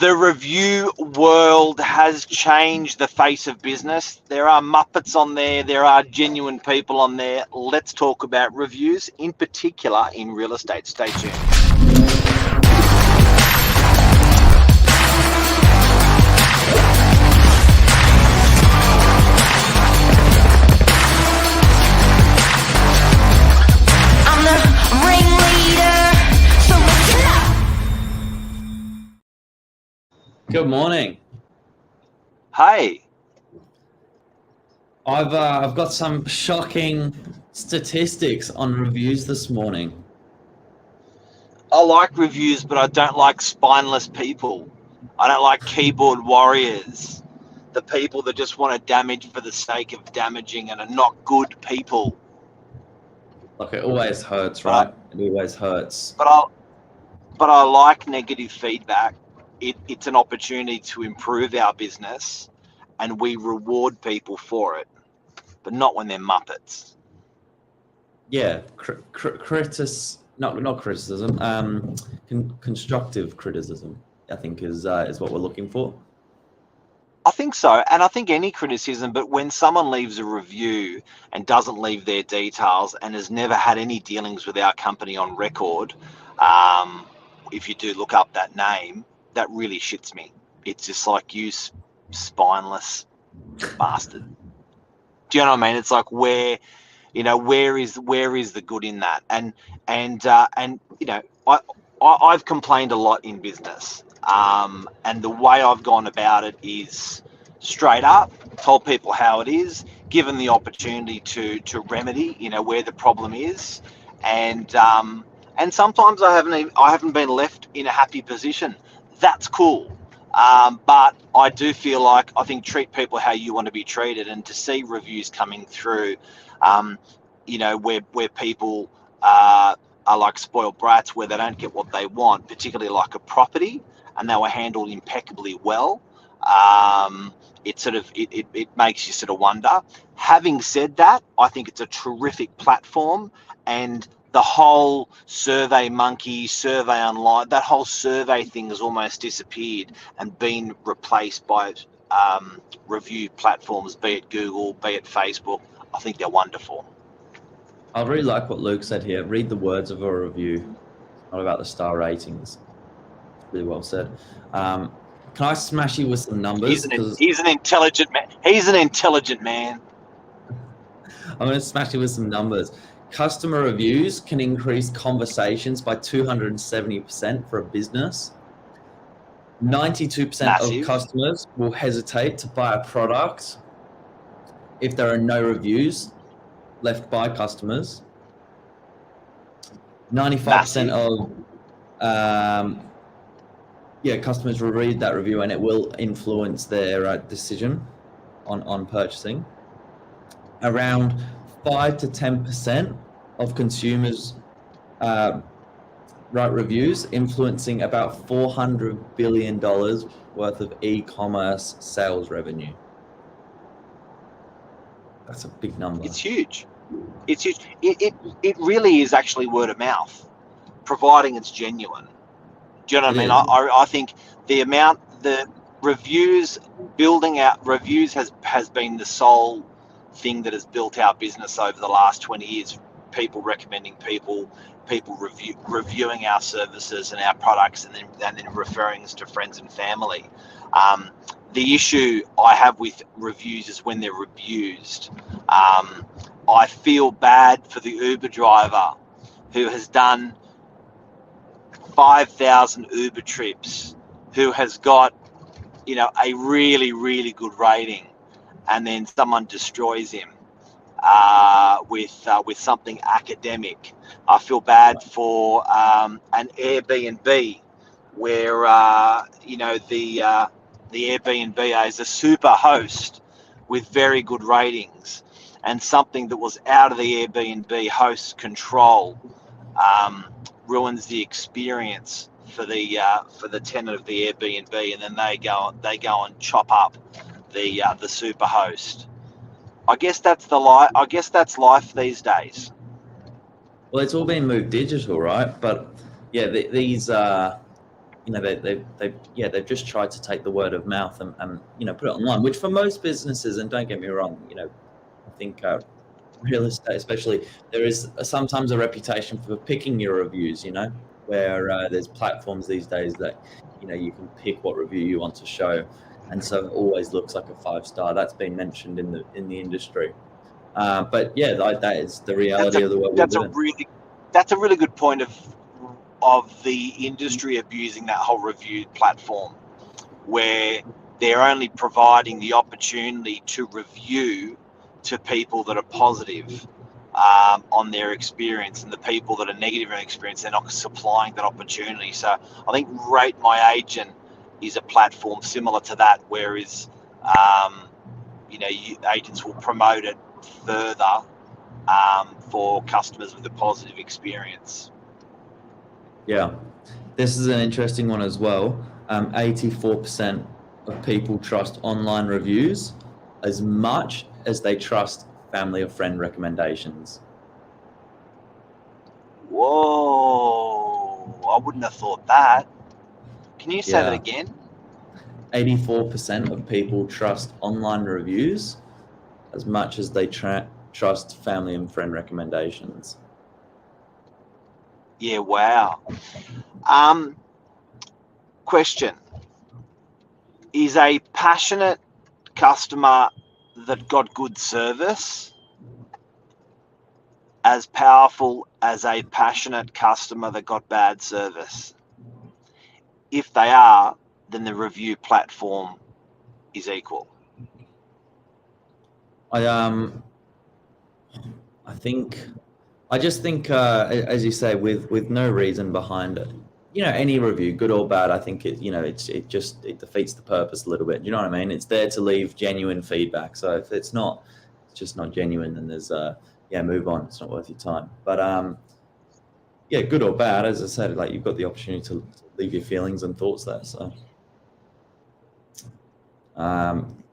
The review world has changed the face of business. There are Muppets on there. There are genuine people on there. Let's talk about reviews, in particular in real estate. Stay tuned. Good morning. Hey. I've got some shocking statistics on reviews this morning. I like reviews, but I don't like spineless people. I don't like keyboard warriors. The people that just want to damage for the sake of damaging and are not good people. Look, it always hurts, right? It always hurts. But I like negative feedback. It's an opportunity to improve our business, and we reward people for it, but not when they're Muppets. Yeah, not criticism. Constructive criticism, I think, is what we're looking for. I think so, and I think any criticism, but when someone leaves a review and doesn't leave their details and has never had any dealings with our company on record, if you do look up that name, that really shits me. It's just like, you spineless bastard. Do you know what I mean? It's like, where is the good in that? And you know, I've complained a lot in business, and the way I've gone about it is straight up, told people how it is, given the opportunity to remedy, where the problem is, and sometimes I haven't been left in a happy position. That's cool. But I do feel like, I think, treat people how you want to be treated, and to see reviews coming through, where people are like spoiled brats, where they don't get what they want, particularly like a property, and they were handled impeccably well. It makes you sort of wonder. Having said that, I think it's a terrific platform, and the whole Survey Monkey, Survey Online, that whole survey thing has almost disappeared and been replaced by review platforms, be it Google, be it Facebook. I think they're wonderful. I really like what Luke said here. Read the words of a review, not about the star ratings. Really well said. Can I smash you with some numbers? He's an intelligent man. He's an intelligent man. I'm going to smash you with some numbers. Customer reviews can increase conversations by 270% for a business. 92% of customers will hesitate to buy a product if there are no reviews left by customers. 95% of customers will read that review, and it will influence their decision on purchasing. Around 5 to 10% of consumers write reviews, influencing about $400 billion worth of e-commerce sales revenue. That's a big number. It's huge. It's huge. It really is actually word of mouth, providing it's genuine. Do you know what I mean? I think the reviews, building out reviews has been the sole thing that has built our business over the last 20 years. People recommending people reviewing our services and our products, and then referring us to friends and family. The issue I have with reviews is when they're abused. I feel bad for the Uber driver who has done 5,000 Uber trips, who has got, a really, really good rating, and then someone destroys him with something academic. I feel bad for an Airbnb where the Airbnb is a super host with very good ratings, and something that was out of the Airbnb host's control ruins the experience for the tenant of the Airbnb, and then they go and chop up the super host. I guess that's life these days. Well, it's all been moved digital, right? But yeah, these they've just tried to take the word of mouth and put it online, which for most businesses, and don't get me wrong, I think real estate especially, there is sometimes a reputation for picking your reviews, where there's platforms these days that you can pick what review you want to show, and so it always looks like a 5-star. That's been mentioned in the industry, but yeah, that is the reality of the world we live in. That's a really good point of the industry abusing that whole review platform, where they're only providing the opportunity to review to people that are positive on their experience, and the people that are negative in experience, they're not supplying that opportunity. So I think Rate My Agent is a platform similar to that, whereas agents will promote it further for customers with a positive experience. Yeah, this is an interesting one as well. 84% of people trust online reviews as much as they trust family or friend recommendations. Whoa, I wouldn't have thought that. Can you say that again? 84% of people trust online reviews as much as they trust family and friend recommendations. Yeah, wow. Question. Is a passionate customer that got good service as powerful as a passionate customer that got bad service? If they are, then the review platform is equal. I just think, as you say, with no reason behind it, any review, good or bad, I think it defeats the purpose a little bit. You know what I mean? It's there to leave genuine feedback. So if it's just not genuine, then there's move on. It's not worth your time. But good or bad, as I said, like, you've got the opportunity to leave your feelings and thoughts there. So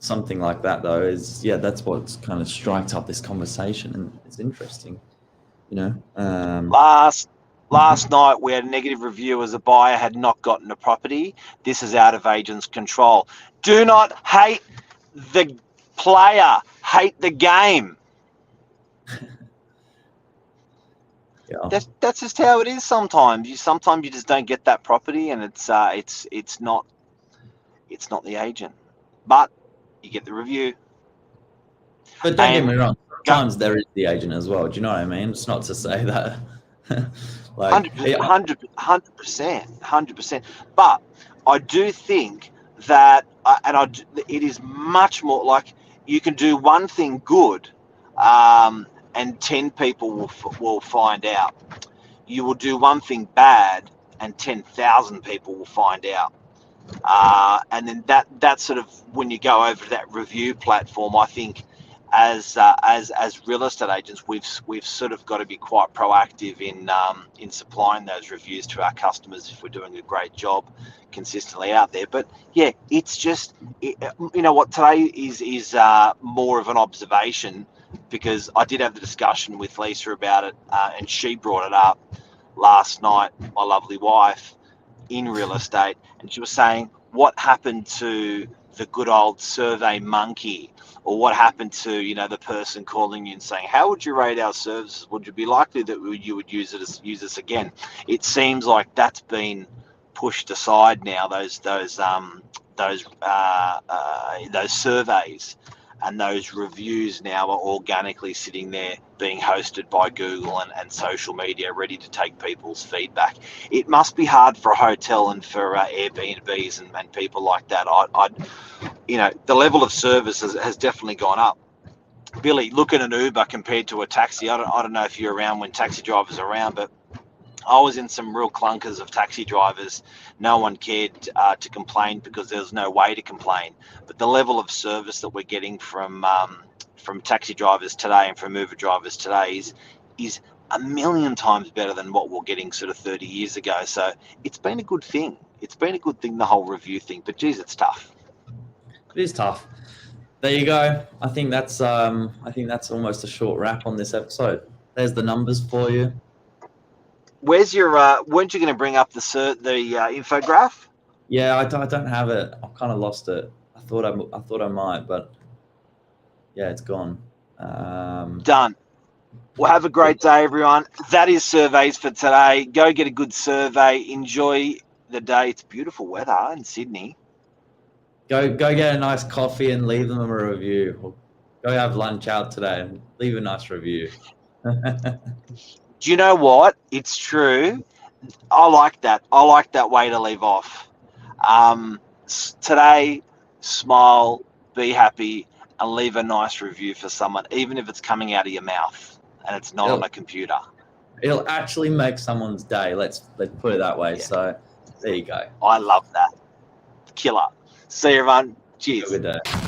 something like that, though, is that's what's kind of striked up this conversation, and it's interesting. Last night we had a negative review as a buyer had not gotten a property. This is out of agent's control. Do not hate the player, hate the game. That's just how it is sometimes. Sometimes you just don't get that property, and it's not the agent, but you get the review. But don't get me wrong, sometimes there is the agent as well. Do you know what I mean? It's not to say that. 100%. But I do think that, it is much more like you can do one thing good, and 10 people will find out. You will do one thing bad, and 10,000 people will find out. And then that sort of, when you go over to that review platform, I think as real estate agents, we've sort of got to be quite proactive in supplying those reviews to our customers if we're doing a great job consistently out there. But yeah, it's just, what today is more of an observation, because I did have the discussion with Lisa about it, and she brought it up last night, my lovely wife, in real estate, and she was saying, what happened to the good old survey monkey? Or what happened to, the person calling you and saying, how would you rate our services? Would you be likely that you would use us again? It seems like that's been pushed aside now, those surveys and those reviews now are organically sitting there being hosted by Google and social media, ready to take people's feedback. It must be hard for a hotel and for Airbnbs and people like that. The level of service has definitely gone up. Billy, look at an Uber compared to a taxi. I don't know if you're around when taxi drivers are around, but I was in some real clunkers of taxi drivers. No one cared to complain because there was no way to complain. But the level of service that we're getting from taxi drivers today and from Uber drivers today is a million times better than what we're getting sort of 30 years ago. So it's been a good thing. It's been a good thing, the whole review thing. But geez, it's tough. It is tough. There you go. I think that's almost a short wrap on this episode. There's the numbers for you. Where's your? Weren't you going to bring up the infograph? Yeah, I don't have it. I've kind of lost it. I thought I might, but yeah, it's gone. Done. Well, have a great day, everyone. That is surveys for today. Go get a good survey. Enjoy the day. It's beautiful weather in Sydney. Go get a nice coffee and leave them a review. Or go have lunch out today and leave a nice review. Do you know what? It's true. I like that. I like that way to leave off. Today, smile, be happy, and leave a nice review for someone, even if it's coming out of your mouth and it's not on a computer. It'll actually make someone's day. Let's put it that way. Yeah. So there you go. I love that. Killer. See you, everyone. Cheers. Have a good day.